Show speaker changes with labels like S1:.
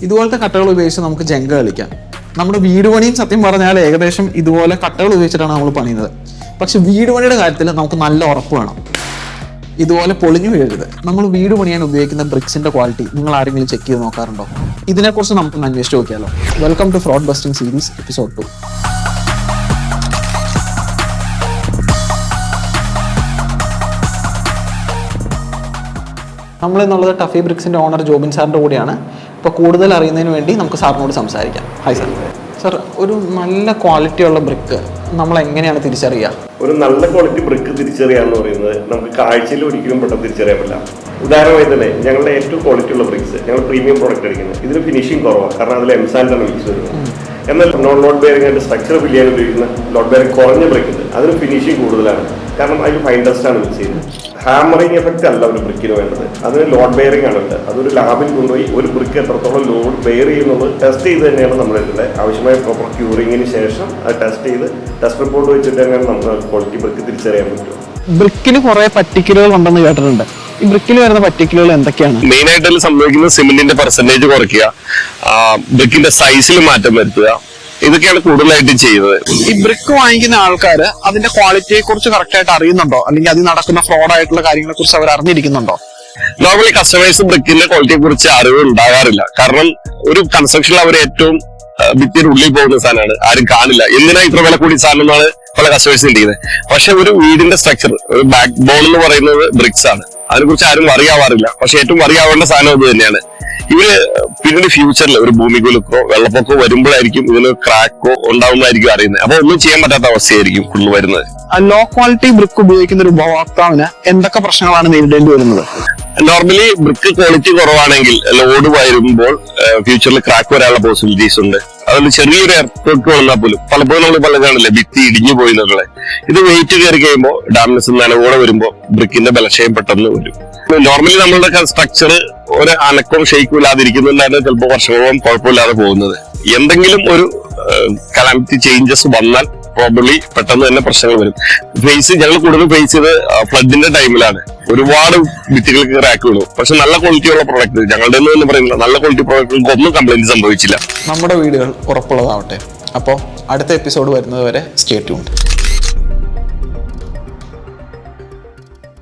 S1: ഇതുപോലത്തെ കട്ടകൾ ഉപയോഗിച്ച് നമുക്ക് ജങ്ക കളിക്കാം. നമ്മുടെ വീട് പണിയും സത്യം പറഞ്ഞാൽ ഏകദേശം ഇതുപോലെ കട്ടകൾ ഉപയോഗിച്ചിട്ടാണ് നമ്മൾ പണിയുന്നത്. പക്ഷെ വീട് പണിയുടെ കാര്യത്തിൽ നമുക്ക് നല്ല ഉറപ്പ് വേണം, ഇതുപോലെ പൊളിഞ്ഞു വീഴരുത്. നമ്മൾ വീട് പണിയാൻ ഉപയോഗിക്കുന്ന ബ്രിക്സിന്റെ ക്വാളിറ്റി നിങ്ങൾ ആരെങ്കിലും ചെക്ക് ചെയ്ത് നോക്കാറുണ്ടോ? ഇതിനെക്കുറിച്ച് നമുക്കൊന്ന് അന്വേഷിച്ച് നോക്കിയാലോ. Welcome to fraud busting series episode 2. നമ്മളെന്നുള്ളത് ടഫി ബ്രിക്സിന്റെ ഓണർ ജോബിൻ സാറിന്റെ കൂടെയാണ്. ഇപ്പോൾ കൂടുതൽ അറിയുന്നതിന് വേണ്ടി നമുക്ക് സാറിനോട് സംസാരിക്കാം. Hi sir. സാർ, ഒരു നല്ല ക്വാളിറ്റിയുള്ള ബ്രിക്ക് നമ്മൾ എങ്ങനെയാണ് തിരിച്ചറിയുക?
S2: ഒരു നല്ല ക്വാളിറ്റി ബ്രിക്ക് തിരിച്ചറിയാന്ന് പറയുന്നത് നമുക്ക് കാഴ്ചയിൽ ഒരിക്കലും പെട്ടെന്ന് തിരിച്ചറിയാൻ പറ്റില്ല. ഉദാഹരണമായി തന്നെ ഞങ്ങളുടെ ഏറ്റവും ക്വാളിറ്റി ഉള്ള ബ്രിക്സ്, ഞങ്ങൾ പ്രീമിയം പ്രോഡക്റ്റ് അടിക്കുന്നത്, ഇതിന് ഫിനിഷിംഗ് കുറവാണ്. കാരണം അതിൽ എംസാൻഡാണ് മിക്സ് വരുന്നത്. എന്നാൽ നോൺ ലോഡ് ബെയറിംഗ് ആയിട്ട് സ്ട്രക്ചർ ഫില്ല് ചെയ്യാൻ ഉപയോഗിക്കുന്ന ലോഡ് ബെയറിംഗ് കുറഞ്ഞ ബ്രിക്ക് ഉണ്ട്, അതിന് ഫിനിഷിംഗ് കൂടുതലാണ്. കാരണം അതിൽ ഫൈൻ ഡസ്റ്റ് ആണ് മിക്സ് ചെയ്യുന്നത്. ഹാമറിംഗ് എഫക്റ്റ് അല്ല ഒരു ബ്രിക്കിന് വേണ്ടത്, അതിന് ലോഡ് ബെയറിംഗ് ആണ് വേണ്ടത്. അതൊരു ലാബിൽ കൊണ്ടുപോയി ഒരു ബ്രിക്ക് എത്രത്തോളം ലോഡ് ബെയർ ചെയ്യുന്നത് ടെസ്റ്റ് ചെയ്ത് തന്നെയാണ് നമ്മൾ എടുക്കുന്നത്. ആവശ്യമായ പ്രോപ്പർ ക്യൂറിങ്ങിന് ശേഷം അത് ടെസ്റ്റ് ചെയ്ത് ടെസ്റ്റ് റിപ്പോർട്ട് വെച്ചിട്ട് തന്നെയാണ് നമ്മൾ ക്വാളിറ്റി ബ്രിക്ക് തിരിച്ചറിയാൻ പറ്റും.
S1: ബ്രിക്കിന് കുറെ പറ്റിക്കലുകൾ ഉണ്ടെന്ന് കേട്ടിട്ടുണ്ട്. ഈ ബ്രിക്കിൽ വരുന്ന പറ്റിക്കലുകൾ എന്തൊക്കെയാണ്?
S3: മെയിൻ ആയിട്ട് സംഭവിക്കുന്നത് സിമെന്റിന്റെ പെർസെന്റേജ് കുറയ്ക്കുക, ബ്രിക്കിന്റെ സൈസിൽ മാറ്റം വരുത്തുക, ഇതൊക്കെയാണ് കൂടുതലായിട്ടും ചെയ്യുന്നത്.
S1: ഈ ബ്രിക്ക് വാങ്ങിക്കുന്ന ആൾക്കാർ അതിന്റെ ക്വാളിറ്റിയെ കുറിച്ച് കറക്റ്റ് ആയിട്ട് അറിയുന്നുണ്ടോ, അല്ലെങ്കിൽ അതിൽ നടക്കുന്ന ഫ്രോഡ് ആയിട്ടുള്ള കാര്യങ്ങളെ കുറിച്ച് അവർ അറിഞ്ഞിരിക്കുന്നുണ്ടോ?
S3: നോർമലി കസ്റ്റമേഴ്സ് ബ്രിക്കിന്റെ ക്വാളിറ്റിയെ കുറിച്ച് അറിവ് ഉണ്ടാകാറില്ല. കാരണം ഒരു കൺസ്ട്രക്ഷനിൽ അവർ ഏറ്റവും ഭിത്തിയുടെ ഉള്ളിൽ പോകുന്ന സാധനമാണ്, ആരും കാണില്ല. എന്തിനാ ഇത്ര വില കൂടി സാധനം എന്നാണ് പല കസ്റ്റമേഴ്സ് ചിന്തിക്കുന്നത്. പക്ഷെ ഒരു വീടിന്റെ സ്ട്രക്ചർ, ഒരു ബാക്ക് ബോൺ എന്ന് പറയുന്നത് ബ്രിക്സ് ആണ്. അതിനെക്കുറിച്ച് ആരും അറിയാവാറില്ല. പക്ഷെ ഏറ്റവും അറിയാവേണ്ട സാധനം ഇത് തന്നെയാണ്. ഇവര് പിന്നീട് ഫ്യൂച്ചറിൽ ഒരു ഭൂമികുലുക്കോ വെള്ളപ്പൊക്കോ വരുമ്പോഴായിരിക്കും ഇതിന് ക്രാക്കോ ഉണ്ടാവുന്നതായിരിക്കും അറിയുന്നത്. അപ്പൊ ഒന്നും ചെയ്യാൻ പറ്റാത്ത അവസ്ഥയായിരിക്കും കൂടുതൽ വരുന്നത്.
S1: ലോ ക്വാളിറ്റി ബ്രിക്ക് ഉപയോഗിക്കുന്ന ഒരു ഉപഭോക്താവിന് എന്തൊക്കെ പ്രശ്നങ്ങളാണ് നേരിടേണ്ടി വരുന്നത്?
S3: നോർമലി ബ്രിക്ക് ക്വാളിറ്റി കുറവാണെങ്കിൽ ലോഡ് വരുമ്പോൾ ഫ്യൂച്ചറിൽ ക്രാക്ക് വരാനുള്ള പോസിബിലിറ്റീസ് ഉണ്ട്. അതുകൊണ്ട് ചെറിയൊരു എയർപോർട്ട് വന്നാൽ പോലും പലപ്പോഴും നമ്മൾ പല കാണില്ലേ ഭിത്തി ഇടിഞ്ഞു പോയി എന്നുള്ളത്. ഇത് വെയിറ്റ് കയറി കഴിയുമ്പോൾ ഡാമേജ് നനവോടെ വരുമ്പോൾ ബ്രിക്കിന്റെ ബലക്ഷയം പെട്ടെന്ന് വരും. നോർമലി നമ്മളുടെ സ്ട്രക്ചർ ഒരു അനക്കവും ഷെയ്ക്കും ഇല്ലാതിരിക്കുന്നുണ്ടായിരുന്നു ചിലപ്പോൾ വർഷങ്ങളോളം കുഴപ്പമില്ലാതെ പോകുന്നത്. എന്തെങ്കിലും ഒരു കലാമിറ്റി ചേഞ്ചസ് വന്നാൽ പ്രോബബ്ലി പെട്ടെന്ന് തന്നെ പ്രശ്നങ്ങൾ വരും. ഞങ്ങൾ കൂടുതൽ ഫേസ് ചെയ്ത് ഫ്ലഡിന്റെ ടൈമിലാണ്. ഒരുപാട് ഭിത്തികൾക്ക് ക്രാക്ക് വീണു. പക്ഷെ നല്ല ക്വാളിറ്റിയുള്ള പ്രോഡക്റ്റ് ഞങ്ങളുടെ തന്നെ പറയുന്നില്ല, നല്ല ക്വാളിറ്റി പ്രോഡക്റ്റുകൾക്ക് ഒന്നും കംപ്ലൈന്റ് സംഭവിച്ചില്ല.
S1: നമ്മുടെ വീടുകൾ ഉറപ്പുള്ളതാവട്ടെ. അപ്പോൾ അടുത്ത എപ്പിസോഡ് വരുന്നത് വരെ സ്റ്റേ ട്യൂൺഡ്.